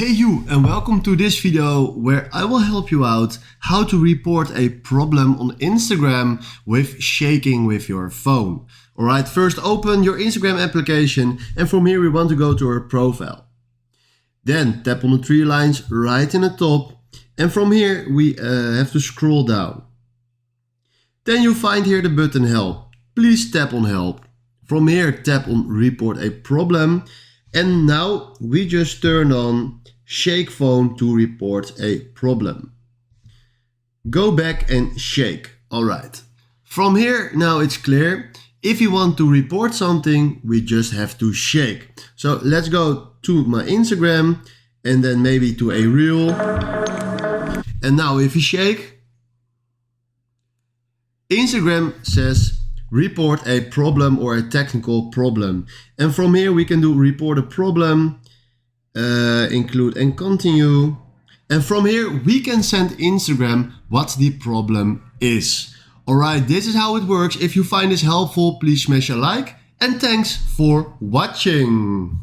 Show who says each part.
Speaker 1: Hey you, and welcome to this video where I will help you out how to report a problem on Instagram with shaking with your phone. Alright, first open your Instagram application and from here we want to go to our profile. Then tap on the three lines right in the top and from here we have to scroll down. Then you find here the button help. Please tap on help. From here tap on report a problem. And now we just turn on shake phone to report a problem. Go back and shake. Alright. From here now it's clear. If you want to report something, we just have to shake. So let's go to my Instagram and then maybe to a reel. And now if you shake, Instagram says report a problem or a technical problem. And from here we can do report a problem, include and continue. And from here we can send Instagram what the problem is. Alright, this is how it works. If you find this helpful, please smash a like and thanks for watching.